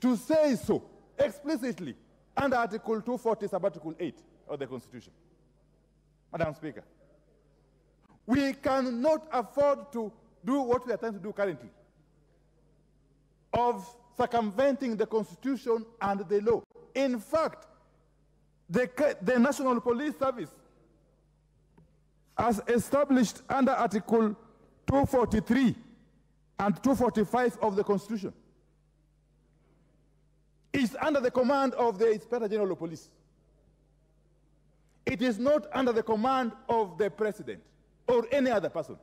to say so explicitly under Article 240, Sub-Article 8 of the Constitution. Madam Speaker, we cannot afford to do what we are trying to do currently, of circumventing the Constitution and the law. In fact, the National Police Service, as established under Article 243 and 245 of the Constitution, is under the command of the Inspector General of Police. It is not under the command of the President or any other person.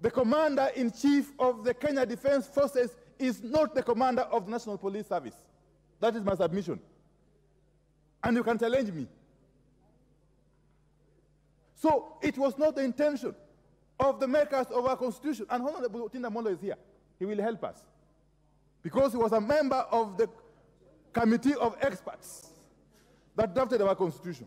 The Commander-in-Chief of the Kenya Defense Forces is not the commander of the National Police Service. That is my submission. And you can challenge me. So it was not the intention of the makers of our Constitution. And Honorable Tinda Molo is here. He will help us. Because he was a member of the committee of experts that drafted our Constitution.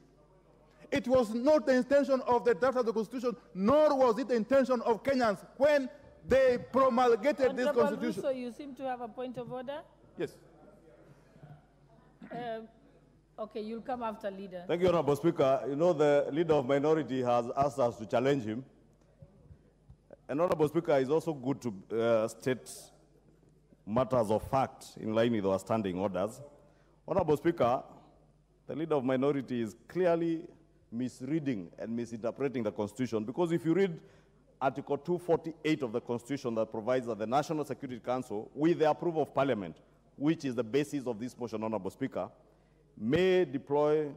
It was not the intention of the draft of the Constitution, nor was it the intention of Kenyans when they promulgated this Constitution. So you seem to have a point of order? Yes. Okay, you'll come after leader. Thank you, Honorable Speaker. You know, the leader of minority has asked us to challenge him. And Honorable Speaker, it's also good to state matters of fact in line with our standing orders. Honorable Speaker, the leader of minority is clearly misreading and misinterpreting the Constitution, because if you read Article 248 of the Constitution that provides that the National Security Council, with the approval of Parliament, which is the basis of this motion, Honorable Speaker, may deploy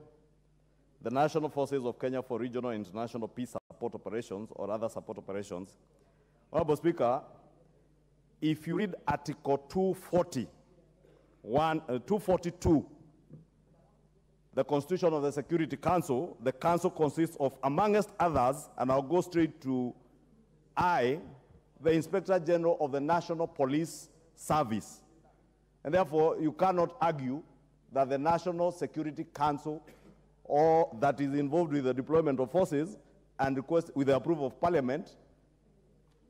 the national forces of Kenya for regional and international peace support operations or other support operations. Honorable Speaker, if you read Article 242, the Constitution of the Security Council, the Council consists of, amongst others, and I'll go straight to I, the Inspector General of the National Police Service. And therefore, you cannot argue that the National Security Council, or that is involved with the deployment of forces and request with the approval of Parliament,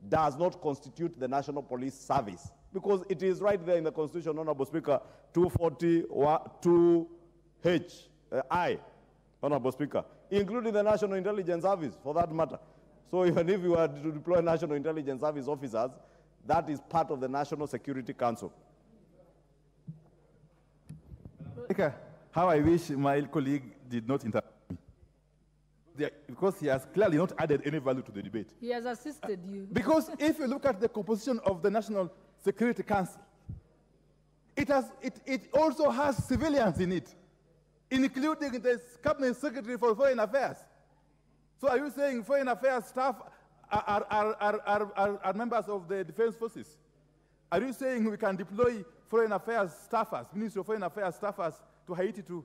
does not constitute the National Police Service. Because it is right there in the Constitution, Honorable Speaker, 242H, I, Honorable Speaker, including the National Intelligence Service, for that matter. So even if you were to deploy National Intelligence Service officers, that is part of the National Security Council. How I wish my colleague did not interrupt me. Because he has clearly not added any value to the debate. He has assisted you. Because if you look at the composition of the National Security Council, it also has civilians in it, including the Cabinet Secretary for Foreign Affairs. So are you saying Foreign Affairs staff are members of the Defense Forces? Are you saying we can deploy Foreign Affairs staffers, Ministry of Foreign Affairs staffers to Haiti to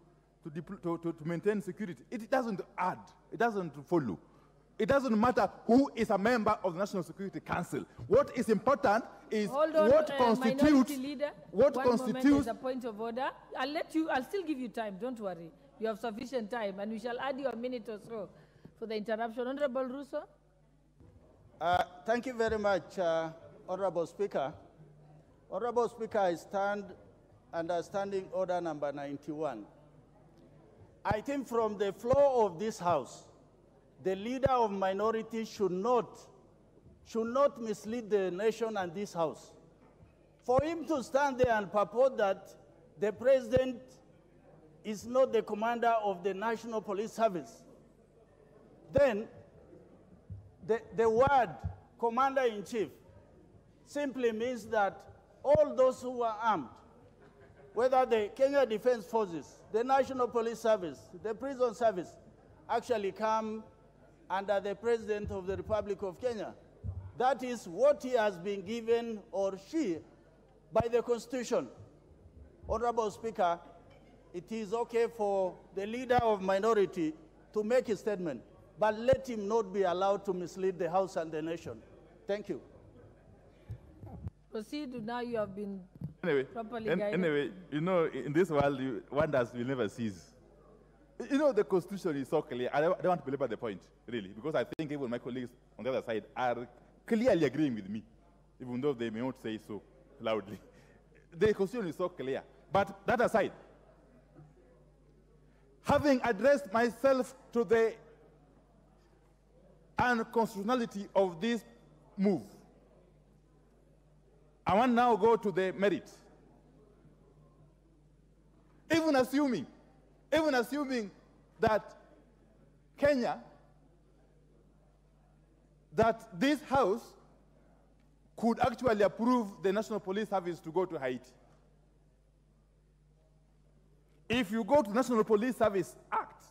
maintain security? It doesn't add. It doesn't follow. It doesn't matter who is a member of the National Security Council. What is important is what constitutes a point of order. I'll still give you time, don't worry. You have sufficient time, and we shall add you a minute or so for the interruption. Honorable Russo? Thank you very much, Honorable Speaker. Honorable Speaker, I stand under Standing Order number 91. I think from the floor of this House, the leader of minority should not mislead the nation and this House. For him to stand there and purport that the President is not the commander of the National Police Service, then the word Commander-in-Chief simply means that all those who are armed, whether the Kenya Defense Forces, the National Police Service, the Prison Service, actually come under the President of the Republic of Kenya. That is what he has been given, or she, by the Constitution. Honorable Speaker, it is okay for the leader of minority to make a statement, but let him not be allowed to mislead the House and the nation. Thank you. Proceed. Now you have been properly guided. Anyway, you know, in this world, wonders will never cease. You know, the Constitution is so clear. I don't want to belabor the point, really, because I think even my colleagues on the other side are clearly agreeing with me, even though they may not say so loudly. the constitution is so clear. But that aside, having addressed myself to the unconstitutionality of this move, I want now go to the merit. Even assuming that Kenya, that this House could actually approve the National Police Service to go to Haiti. If you go to National Police Service Act,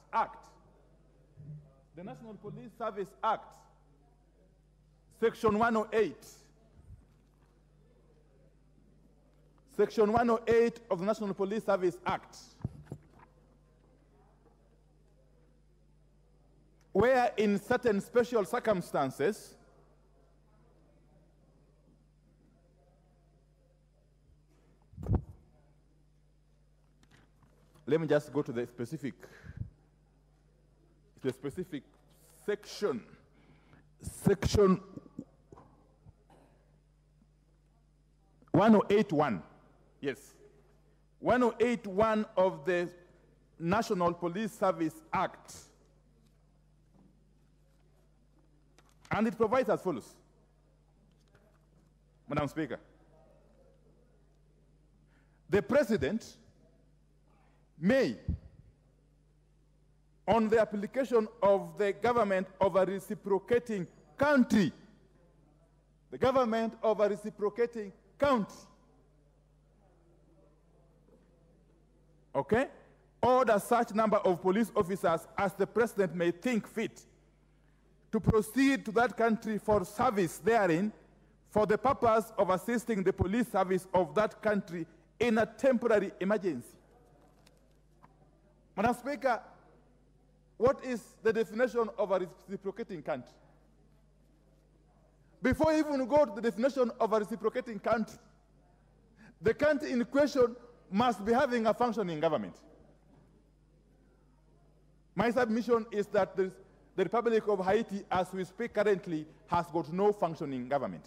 the National Police Service Act, Section 108, Section 108 of the National Police Service Act, where in certain special circumstances, let me just go to the specific section. Section 108.1. Yes. 108.1 of the National Police Service Act. And it provides as follows. Madam Speaker, the President may, on the application of the government of a reciprocating country, the government of a reciprocating country, okay, order such number of police officers as the President may think fit to proceed to that country for service therein for the purpose of assisting the police service of that country in a temporary emergency. Madam Speaker, what is the definition of a reciprocating country? Before you even go to the definition of a reciprocating country, the country in question must be having a functioning government. My submission is that the Republic of Haiti, as we speak currently, has got no functioning government.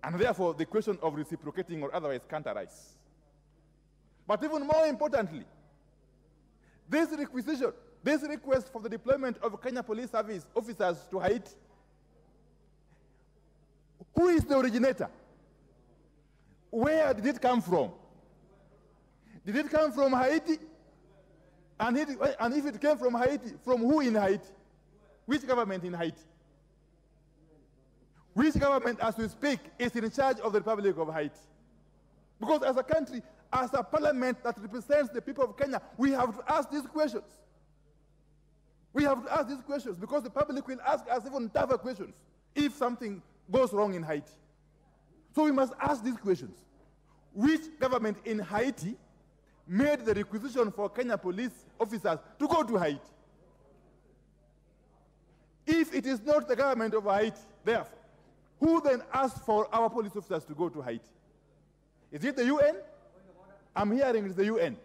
And therefore, the question of reciprocating or otherwise can't arise. But even more importantly, this requisition, this request for the deployment of Kenya Police Service officers to Haiti, who is the originator? Where did it come from? Did it come from Haiti? And if it came from Haiti, from who in Haiti? Which government in Haiti? Which government, as we speak, is in charge of the Republic of Haiti? Because as a country, as a parliament that represents the people of Kenya, we have to ask these questions. We have to ask these questions because the public will ask us even tougher questions if something goes wrong in Haiti. So we must ask these questions. Which government in Haiti made the requisition for Kenya police officers to go to Haiti? If it is not the government of Haiti, therefore, who then asked for our police officers to go to Haiti? Is it the UN? I'm hearing it's the UN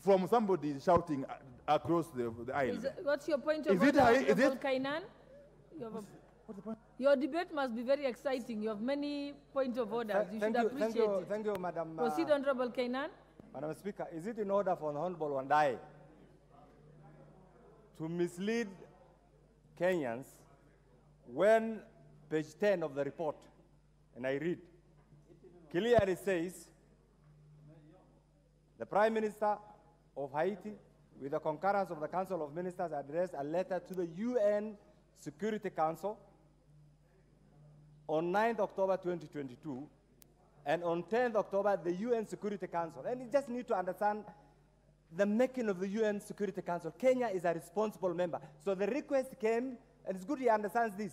from somebody shouting across the island. What's your point of order, Honorable Kainan? What's the point? Your debate must be very exciting. You have many points of order. You should appreciate it. Thank you, Madam. Proceed, Honorable Kainan. Madam Speaker, is it in order for the Honorable Wandai to mislead Kenyans when page 10 of the report, and I read, clearly says, the Prime Minister of Haiti, with the concurrence of the Council of Ministers, addressed a letter to the UN Security Council on 9th October 2022, and on 10th October, the UN Security Council. And you just need to understand the making of the UN Security Council. Kenya is a responsible member. So the request came, and it's good he understands this.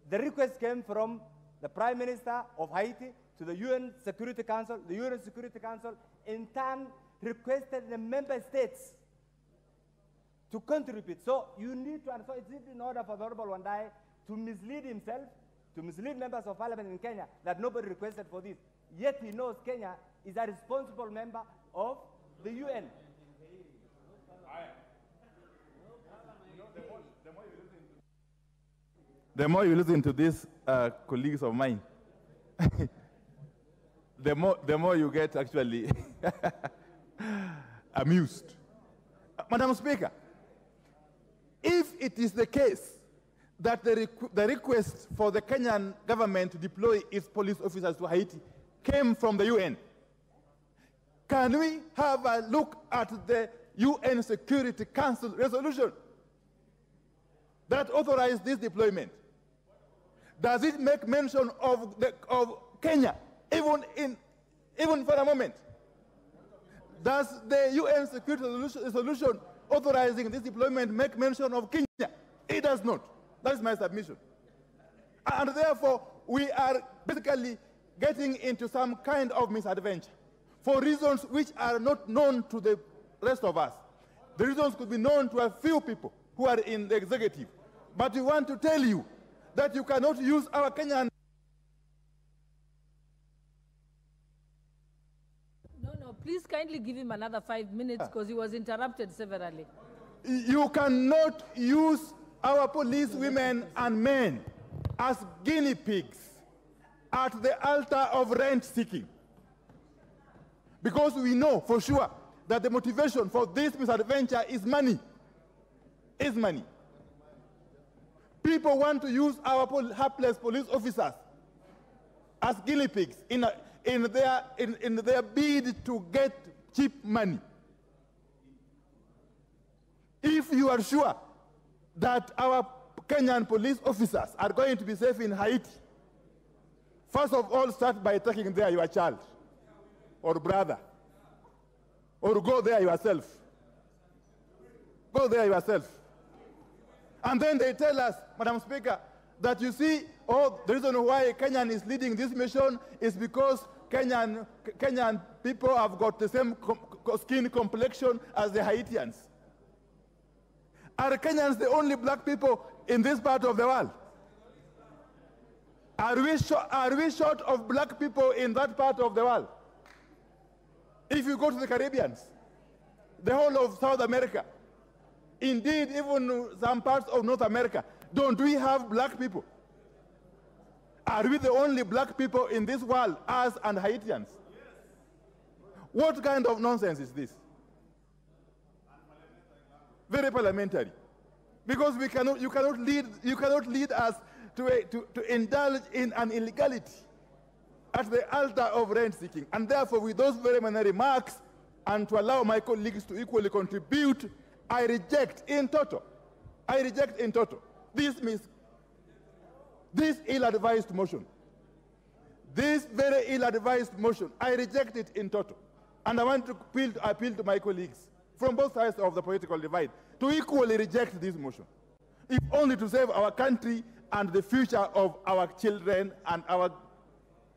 The request came from the Prime Minister of Haiti to the UN Security Council. The UN Security Council, in turn, requested the member states to contribute. So you need to understand, it's in order for the Honorable Wandai to mislead himself, to mislead members of parliament in Kenya that nobody requested for this. Yet he knows Kenya is a responsible member of the UN. The more you listen to these colleagues of mine, the more you get actually amused. Madam Speaker, if it is the case that the request for the Kenyan government to deploy its police officers to Haiti came from the UN, can we have a look at the UN Security Council resolution that authorized this deployment? Does it make mention of Kenya, even for a moment? Does the UN Security Resolution authorizing this deployment make mention of Kenya? It does not. That is my submission. And therefore, we are basically getting into some kind of misadventure for reasons which are not known to the rest of us. The reasons could be known to a few people who are in the executive. But we want to tell you that you cannot use our Kenyan. No, please kindly give him another 5 minutes because he was interrupted severally. You cannot use our police women and men as guinea pigs at the altar of rent seeking. Because we know for sure that the motivation for this misadventure is money. Is money. People want to use our hapless police officers as guinea pigs in their bid to get cheap money. If you are sure that our Kenyan police officers are going to be safe in Haiti, first of all, start by taking there your child or brother, or go there yourself. Go there yourself. And then they tell us, Madam Speaker, that you see, oh, the reason why Kenyan is leading this mission is because Kenyan people have got the same skin complexion as the Haitians. Are Kenyans the only black people in this part of the world? Are we short of black people in that part of the world? If you go to the Caribbean, the whole of South America, indeed even some parts of North America, don't we have black people? Are we the only black people in this world, us and Haitians? What kind of nonsense is this? Very parliamentary. Because you cannot lead us to indulge in an illegality at the altar of rent seeking. And therefore, with those very many remarks, and to allow my colleagues to equally contribute, I reject in toto this ill-advised motion. This very ill-advised motion, I reject it in toto. And I want to appeal to my colleagues from both sides of the political divide to equally reject this motion, if only to save our country and the future of our children and our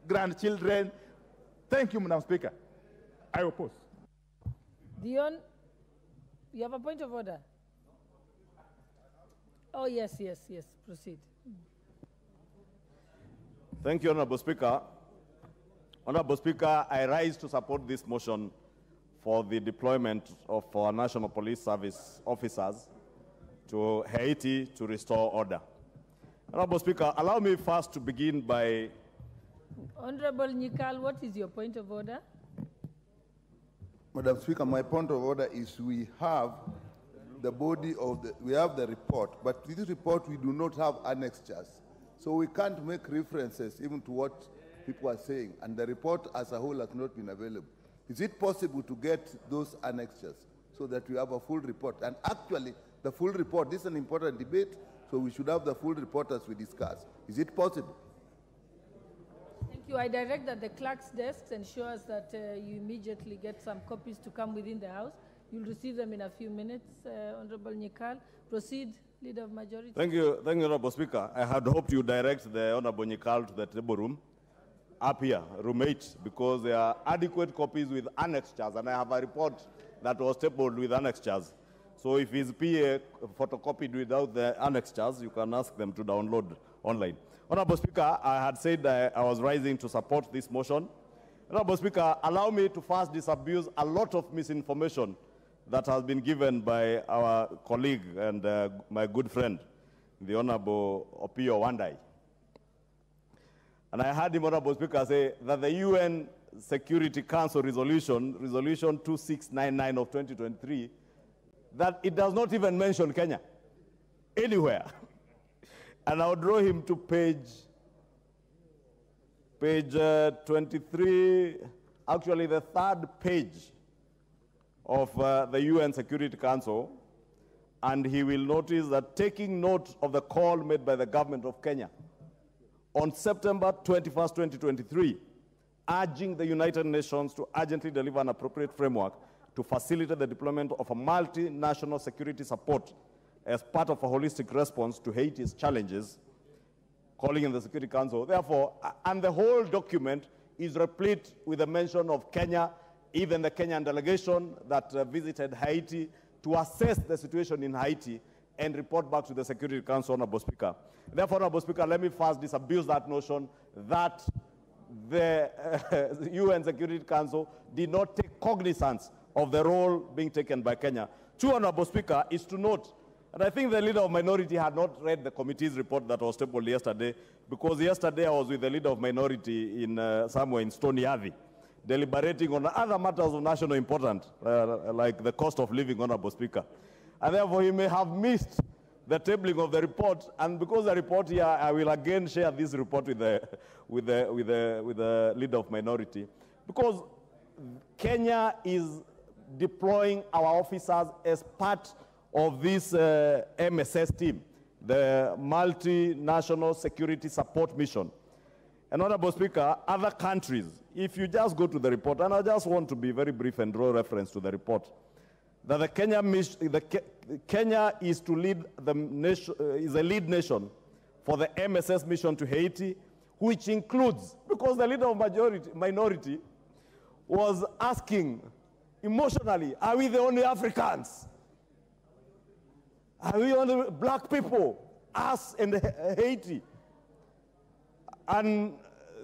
grandchildren. Thank you, Madam Speaker. I oppose. Dion, you have a point of order? Oh, yes, proceed. Thank you, Honorable Speaker. Honorable Speaker, I rise to support this motion for the deployment of our National Police Service officers to Haiti to restore order. Honorable Speaker, allow me first to begin by... Honorable Nyikal, what is your point of order? Madam Speaker, my point of order is we have the body of we have the report, but with this report we do not have annexures. So we can't make references even to what people are saying, and the report as a whole has not been available. Is it possible to get those annexures so that we have a full report? And actually, the full report, this is an important debate, so we should have the full report as we discuss. Is it possible? Thank you. I direct that the clerk's desk ensures that you immediately get some copies to come within the House. You'll receive them in a few minutes. Honorable Nyikal, proceed, Leader of Majority. Thank you, Honorable Speaker. I had hoped you direct the Honorable Nyikal to the table room, up here, room 8, because there are adequate copies with annexures, and I have a report that was tabled with annexures. So if his PA photocopied without the annexures, you can ask them to download online. Honorable Speaker, I had said that I was rising to support this motion. Honorable Speaker, allow me to first disabuse a lot of misinformation that has been given by our colleague and my good friend, the Honorable Opio Wandai. And I heard him, Honorable Speaker, say that the UN Security Council resolution 2699 of 2023, that it does not even mention Kenya anywhere. And I'll draw him to page 23, actually the third page of the UN Security Council, and he will notice that taking note of the call made by the government of Kenya on September 21st, 2023, urging the United Nations to urgently deliver an appropriate framework to facilitate the deployment of a multinational security support as part of a holistic response to Haiti's challenges, calling in the Security Council. Therefore, and the whole document is replete with a mention of Kenya, even the Kenyan delegation that visited Haiti to assess the situation in Haiti and report back to the Security Council, Honorable Speaker. Therefore, Honorable Speaker, let me first disabuse that notion that the UN Security Council did not take cognizance of the role being taken by Kenya. Two, Honorable Speaker, is to note, and I think the leader of minority had not read the committee's report that was tabled yesterday, because yesterday I was with the leader of minority in somewhere in Stony Athi, deliberating on other matters of national importance, like the cost of living, Honorable Speaker. And therefore, he may have missed the tabling of the report, and because the report here, I will again share this report with the leader of minority, because Kenya is deploying our officers as part of this MSS team, the Multinational Security Support Mission. And Honorable Speaker, other countries, if you just go to the report, and I just want to be very brief and draw reference to the report, that the Kenya is to lead the nation, is a lead nation for the MSS mission to Haiti, which includes, because the leader of minority was asking emotionally, are we the only Africans? Are we only black people? Us and Haiti. And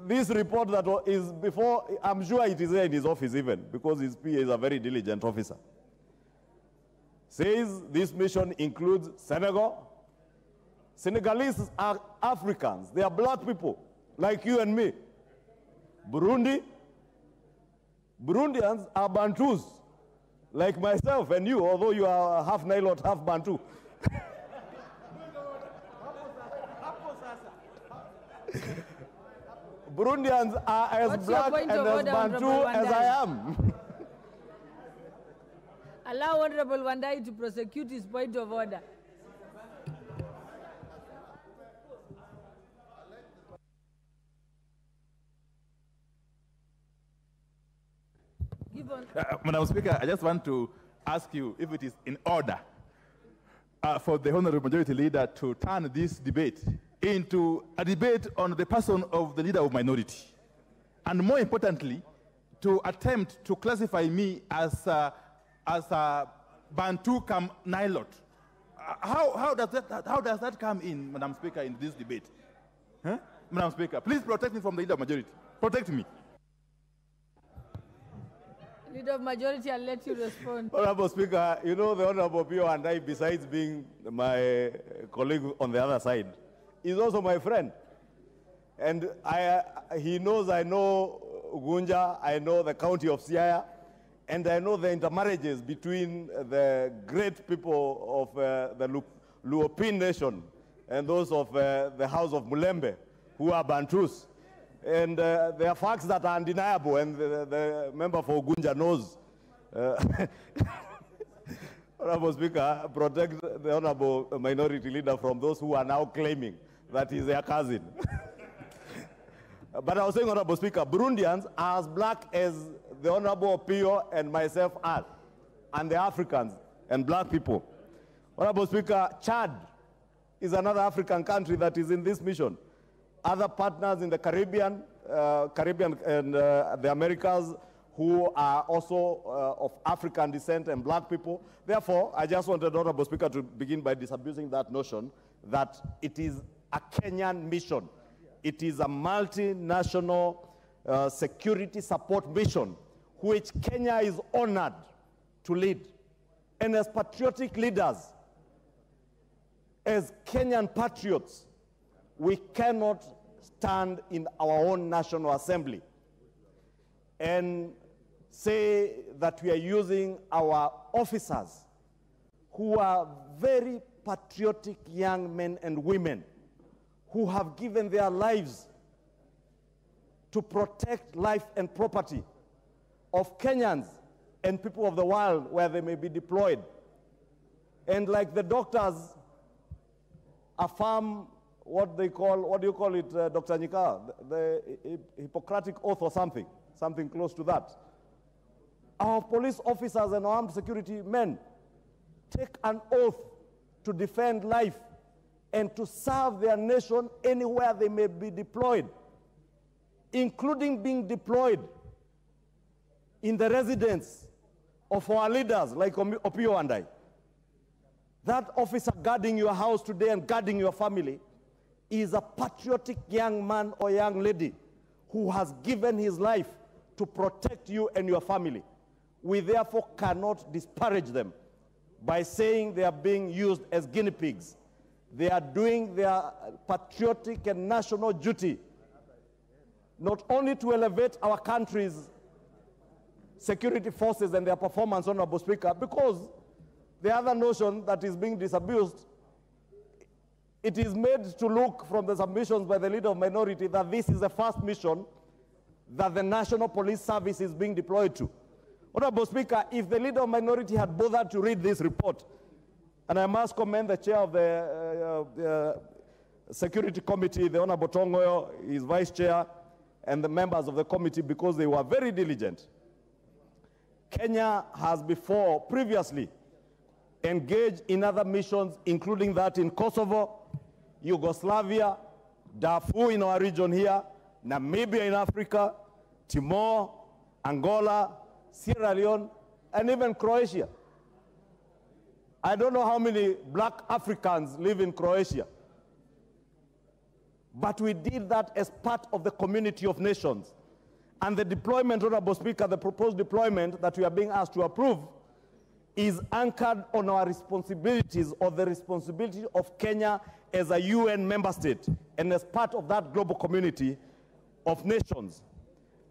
this report that is before, I'm sure it is there in his office even, because his PA is a very diligent officer, says this mission includes Senegal. Senegalese are Africans. They are black people, like you and me. Burundi. Burundians are Bantus, like myself and you, although you are half Nilot, half Bantu. Burundians are as black and as Bantu as I am. Allow Honorable Wandai to prosecute his point of order. Madam Speaker, I just want to ask you if it is in order for the Honorable Majority Leader to turn this debate into a debate on the person of the Leader of Minority. And more importantly, to attempt to classify me as a Bantu come Nilot. How does that come in, Madam Speaker, in this debate? Huh? Madam Speaker, please protect me from the Leader of Majority. Protect me. Leader of Majority, I'll let you respond. Honorable Speaker, you know the Honorable Pio and I, besides being my colleague on the other side, is also my friend. And he knows I know Gunja, I know the county of Siaya, and I know the intermarriages between the great people of the Luopin nation and those of the house of Mulembe, who are Bantus. And there are facts that are undeniable, and the member for Gunja knows. Honorable Speaker, protect the Honorable Minority Leader from those who are now claiming that he's their cousin. But I was saying, Honorable Speaker, Burundians are as black as the Honorable Pio and myself are, and the Africans and black people. Honorable Speaker, Chad is another African country that is in this mission. Other partners in the Caribbean and the Americas who are also of African descent and black people. Therefore, I just wanted, Honorable Speaker, to begin by disabusing that notion that it is a Kenyan mission. It is a multinational security support mission which Kenya is honored to lead. And as patriotic leaders, as Kenyan patriots, we cannot stand in our own National Assembly and say that we are using our officers who are very patriotic young men and women who have given their lives to protect life and property of Kenyans and people of the world where they may be deployed. And like the doctors affirm what do you call it, Dr. Nyika, the Hippocratic oath or something close to that. Our police officers and armed security men take an oath to defend life and to serve their nation anywhere they may be deployed, including being deployed in the residence of our leaders like Opio and I. That officer guarding your house today and guarding your family is a patriotic young man or young lady who has given his life to protect you and your family. We therefore cannot disparage them by saying they are being used as guinea pigs. They are doing their patriotic and national duty, not only to elevate our country's security forces and their performance, Honorable Speaker, because the other notion that is being disabused, it is made to look from the submissions by the Leader of Minority that this is the first mission that the National Police Service is being deployed to. Honorable Speaker, if the Leader of Minority had bothered to read this report, and I must commend the chair of the Security Committee, the Honorable Tongoyo, his vice chair, and the members of the committee, because they were very diligent. Kenya has previously engaged in other missions, including that in Kosovo, Yugoslavia, Darfur in our region here, Namibia in Africa, Timor, Angola, Sierra Leone, and even Croatia. I don't know how many black Africans live in Croatia, but we did that as part of the community of nations. And the deployment, Honorable Speaker, the proposed deployment that we are being asked to approve is anchored on our responsibilities or the responsibility of Kenya as a UN member state and as part of that global community of nations.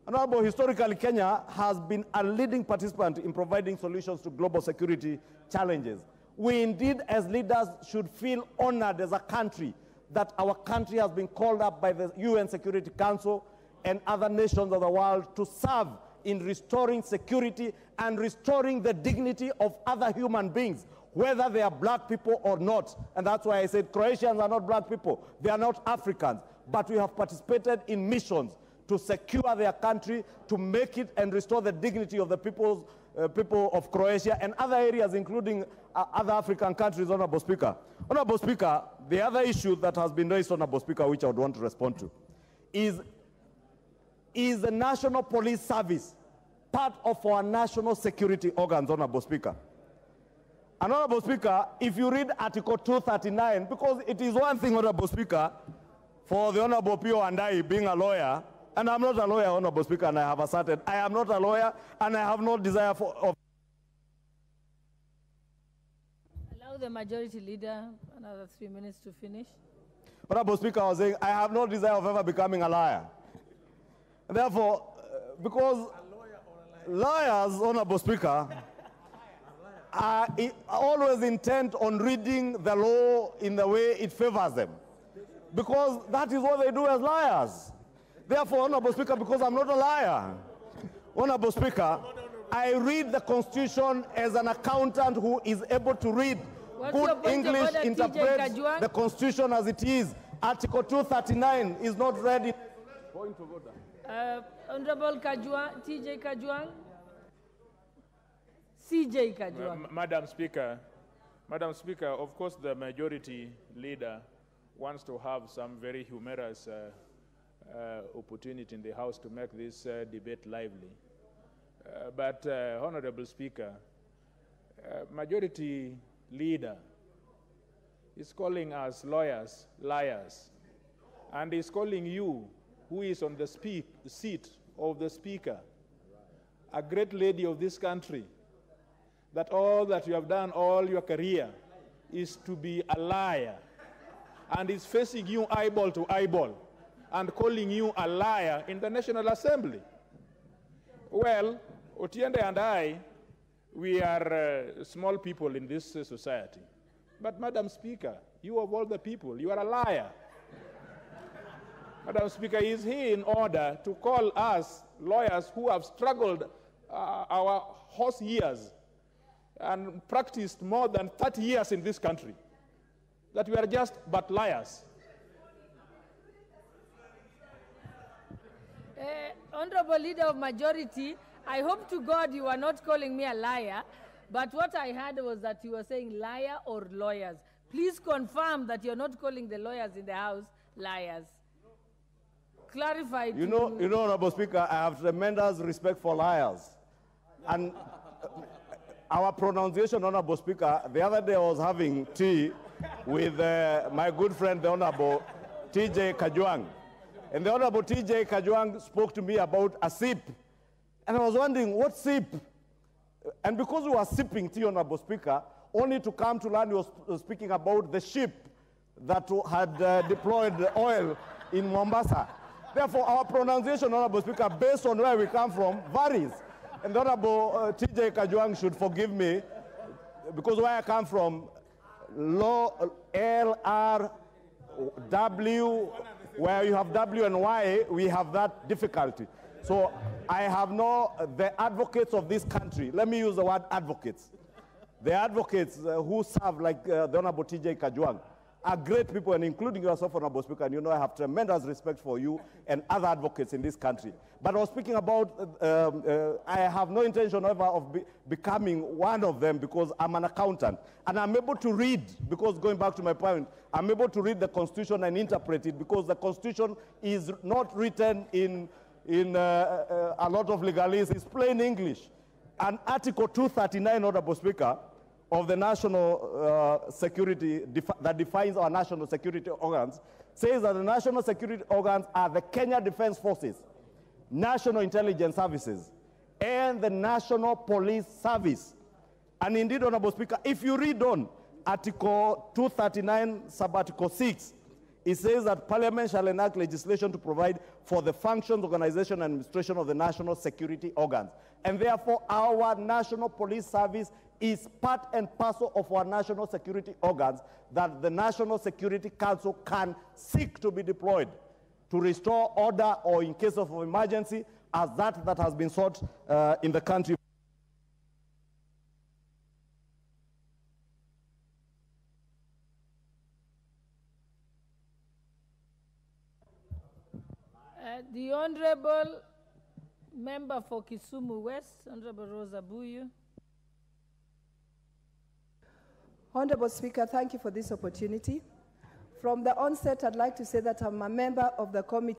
Honorable, historically, Kenya has been a leading participant in providing solutions to global security challenges. We indeed, as leaders, should feel honored as a country that our country has been called up by the UN Security Council and other nations of the world to serve in restoring security and restoring the dignity of other human beings, whether they are black people or not. And that's why I said Croatians are not black people. They are not Africans. But we have participated in missions to secure their country, to make it and restore the dignity of the people of Croatia and other areas, including other African countries, Honorable Speaker. Honorable Speaker, the other issue that has been raised, Honorable Speaker, which I would want to respond to, is the National Police Service part of our national security organs, Honorable Speaker? And Honorable Speaker, if you read Article 239, because it is one thing, Honorable Speaker, for the Honorable Pio and I being a lawyer, and I'm not a lawyer, Honorable Speaker, and I have asserted I am not a lawyer, and I have no desire of... Allow the Majority Leader another 3 minutes to finish. Honorable Speaker, I was saying I have no desire of ever becoming a liar. Therefore, because lawyers, Honorable Speaker, are always intent on reading the law in the way it favors them, because that is what they do as liars. Therefore, Honorable Speaker, because I'm not a liar, Honorable Speaker, I read the Constitution as an accountant who is able to read good English, interpret the Constitution as it is. Article 239 is not read in... Point of order. Honorable Kajwang, TJ Kajwang. CJ Kajwang. Madam Speaker, of course the Majority Leader wants to have some very humorous opportunity in the House to make this debate lively. But Honorable Speaker, Majority Leader is calling us lawyers liars, and is calling you, who is on the seat of the Speaker, a great lady of this country, that all that you have done all your career is to be a liar, and is facing you eyeball to eyeball and calling you a liar in the National Assembly. Well, Otiende and I, we are small people in this society. But Madam Speaker, you of all the people, you are a liar. Madam Speaker, is he in order to call us lawyers who have struggled our horse years and practiced more than 30 years in this country, that we are just but liars? Honorable Leader of Majority, I hope to God you are not calling me a liar, but what I heard was that you were saying liar or lawyers. Please confirm that you're not calling the lawyers in the House liars. Clarify. You know, Honorable Speaker, I have tremendous respect for liars. And our pronunciation, Honorable Speaker, the other day I was having tea with my good friend, the Honorable TJ Kajwang. And the Honorable TJ Kajwang spoke to me about a sip. And I was wondering, what sip? And because we were sipping tea, Honorable Speaker, only to come to learn he was speaking about the ship that had deployed the oil in Mombasa. Therefore, our pronunciation, Honorable Speaker, based on where we come from, varies. And the Honorable TJ Kajwang should forgive me, because where I come from, L-R-W, where you have W and Y, we have that difficulty. So I have the advocates of this country, let me use the word advocates. The advocates who serve, like the Honorable TJ Kajwang, are great people, and including yourself, Honorable Speaker, and you know I have tremendous respect for you and other advocates in this country. But I was speaking about, I have no intention ever of becoming one of them, because I'm an accountant. And I'm able to read, because going back to my point, I'm able to read the Constitution and interpret it, because the Constitution is not written in a lot of legalese. It's plain English. And Article 239, Honorable Speaker, of the national security, that defines our national security organs, says that the national security organs are the Kenya Defense Forces, National Intelligence Services, and the National Police Service. And indeed, Honorable Speaker, if you read on Article 239, Sub-Article 6, it says that Parliament shall enact legislation to provide for the functions, organization, and administration of the national security organs. And therefore, our National Police Service is part and parcel of our national security organs that the National Security Council can seek to be deployed to restore order, or in case of emergency, as that has been sought in the country. The Honorable Member for Kisumu West, Honorable Rosa Buyu. Honorable Speaker, thank you for this opportunity. From the onset, I'd like to say that I'm a member of the committee